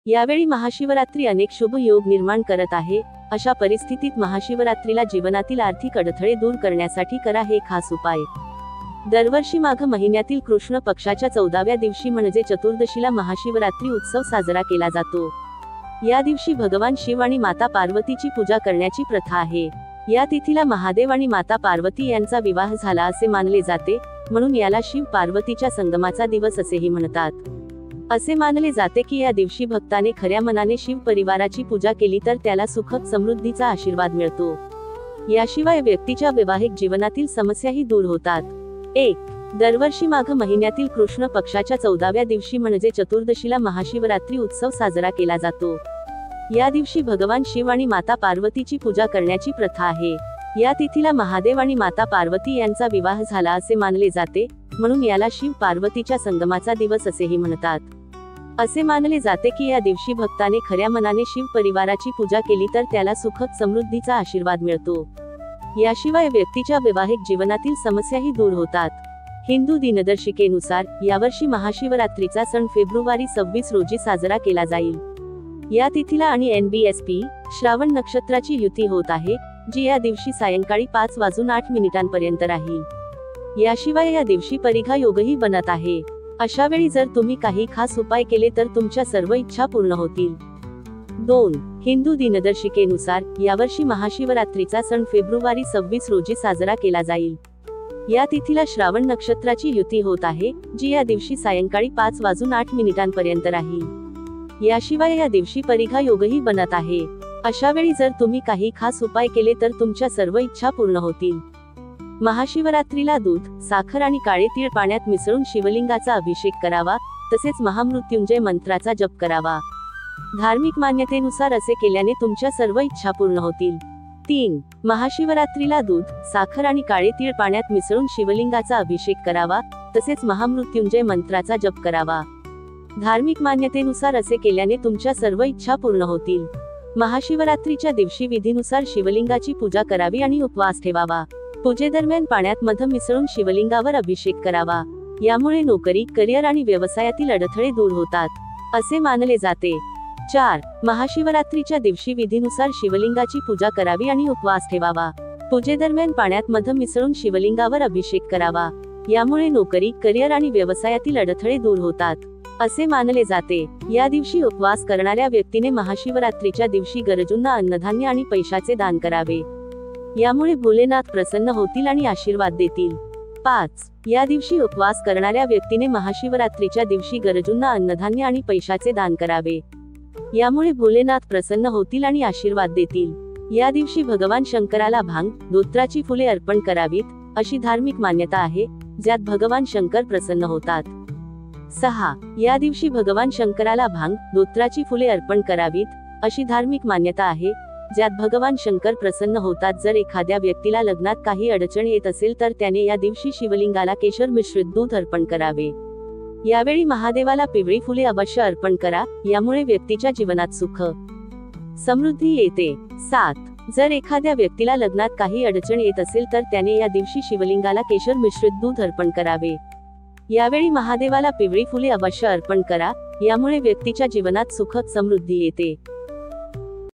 यावेळी महाशिवरात्री अनेक शुभ योग निर्माण करत आहे। अशा परिस्थितीत महाशिवरात्रीला जीवनातील आर्थिक अडथळे दूर करण्यासाठी करा हे खास उपाय। दरवर्षी माघ महिन्यातील कृष्ण पक्षाच्या 14व्या दिवशी म्हणजे चतुर्दशीला महाशिवरात्री उत्सव साजरा केला जातो। या दिवशी भगवान शिव आणि माता पार्वतीची पूजा करण्याची प्रथा आहे। या तिथीला महादेव आणि माता पार्वती यांचा विवाह झाला असे मानले जाते, म्हणून याला शिव पार्वतीच्या संगमाचा दिवस असेही म्हणतात। असे मानले जाते की या दिवशी भक्ताने खऱ्या मनाने शिव परिवाराची पूजा केली तर त्याला सुख समृद्धीचा आशीर्वाद मिळतो। याशिवाय व्यक्तीच्या वैवाहिक जीवनातील समस्याही दूर होतात। 1. दरवर्षी माघ महिन्यातील कृष्ण पक्षाच्या 14व्या दिवशी म्हणजे चतुर्दशीला महाशिवरात्री उत्सव साजरा केला जातो। या दिवशी भगवान शिव आणि माता पार्वतीची पूजा करण्याची प्रथा आहे। या तिथीला महादेव आणि माता पार्वती यांचा विवाह झाला असे मानले जाते, म्हणून याला शिव पार्वतीच्या संगमाचा दिवस असेही म्हणतात। असे मानले जाते की या दिवशी भक्ताने खऱ्या मनाने शिव परिवाराची पूजा केली तर त्याला सुख समृद्धीचा आशीर्वाद मिळतो। याशिवाय व्यक्तीच्या वैवाहिक जीवनातील समस्याही दूर होतात। हिंदू दिनदर्शिकेनुसार यावर्षी महाशिवरात्रीचा सण फेब्रुवारी 26 रोजी साजरा केला जाईल। या तिथीला आणि NBSP श्रावण नक्षत्राची युती होत आहे, जी या दिवशी सायंकाळी 5:08 राहील। याशिवाय या दिवशी परिघा योगही बनत आहे। अशा वेळी जर तुम्ही काही खास उपाय केले तर तुमच्या सर्व इच्छा पूर्ण होतील। 2. हिंदू दिनदर्शिकेनुसार यावर्षी महाशिवरात्रीचा सण फेब्रुवारी 26 रोजी साजरा केला जाईल। या तिथीला श्रावण नक्षत्राची युती होत आहे, जी या दिवशी सायंकाळी 5:08 राहील। याशिवाय या दिवशी परिघा योगही बनत आहे। अशा वेळी जर तुम्ही काही खास उपाय केले तर तुमच्या सर्व इच्छा पूर्ण होतील। महाशिवरात्रीला दूध, साखर आणि काळे तीळ पाण्यात मिसळून शिवलिंगाचा अभिषेक करावा, तसेच महामृत्युंजय मंत्राचा जप करावा। धार्मिक मान्यतेनुसार असे केल्याने तुमच्या सर्व इच्छा पूर्ण होतील। 3. महाशिवरात्रीला दूध, साखर आणि काळे तीळ पाण्यात मिसळून शिवलिंगाचा अभिषेक करावा, तसेच महामृत्युंजय मंत्राचा जप करावा। धार्मिक मान्यतेनुसार असे केल्याने तुमच्या सर्व इच्छा पूर्ण होतील। महाशिवरात्रीच्या दिवशी विधीनुसार शिवलिंगाची पूजा करावी आणि उपवास ठेवावा। पूजेदरम्यान पाण्यात मध मिसळून शिवलिंगावर अभिषेक करावा। यामुळे नोकरी, करिअर आणि व्यवसायातील अडथळे दूर होतात, असे मानले जाते। 4. महाशिवरात्रीच्या दिवशी विधीनुसार शिवलिंगाची पूजा करावी आणि उपवास ठेवावा। पूजेदरम्यान पाण्यात मध मिसळून शिवलिंगावर अभिषेक करावा। यामुळे नोकरी, करिअर आणि व्यवसायातील अडथळे दूर होतात, असे मानले जाते। या दिवशी उपवास करणाऱ्या व्यक्तीने महाशिवरात्रीच्या दिवशी गरजूंना अन्नधान्य आणि पैशाचे दान करावे। यामुळे भोलेनाथ प्रसन्न होतील आणि आशीर्वाद देतील। 5. या दिवशी उपवास करणाऱ्या व्यक्तीने महाशिवरात्रीच्या दिवशी गरजूंना अन्नधान्य आणि पैशाचे दान करावे। यामुळे भोलेनाथ प्रसन्न होतील आणि आशीर्वाद देतील। या दिवशी भगवान शंकराला भांग, धोत्राची फुले अर्पण करावीत, अशी धार्मिक मान्यता आहे, ज्यात भगवान शंकर प्रसन्न होतात। 6. या दिवशी भगवान शंकराला भांग, धोत्राची फुले अर्पण करावीत, अशी धार्मिक मान्यता आहे, ज्यात भगवान शंकर प्रसन्न होतात। जर एखाद्या व्यक्तीला लग्नात काही अडचण येत असेल तर त्याने या दिवशी शिवलिंगाला केशर मिश्रित दूध अर्पण करावे। यावेळी महादेवाला पिवळी फुले अवश्य अर्पण करा, यामुळे व्यक्तीच्या जीवनात सुख समृद्धी येते। 7. जर एखाद्या व्यक्तीला लग्नात काही अडचण येत असेल तर त्याने या दिवशी शिवलिंगाला केशर मिश्रित दूध अर्पण करावे। यावेळी महादेवाला पिवळी फुले अवश्य अर्पण करा, यामुळे व्यक्तीच्या जीवनात सुख समृद्धी येते।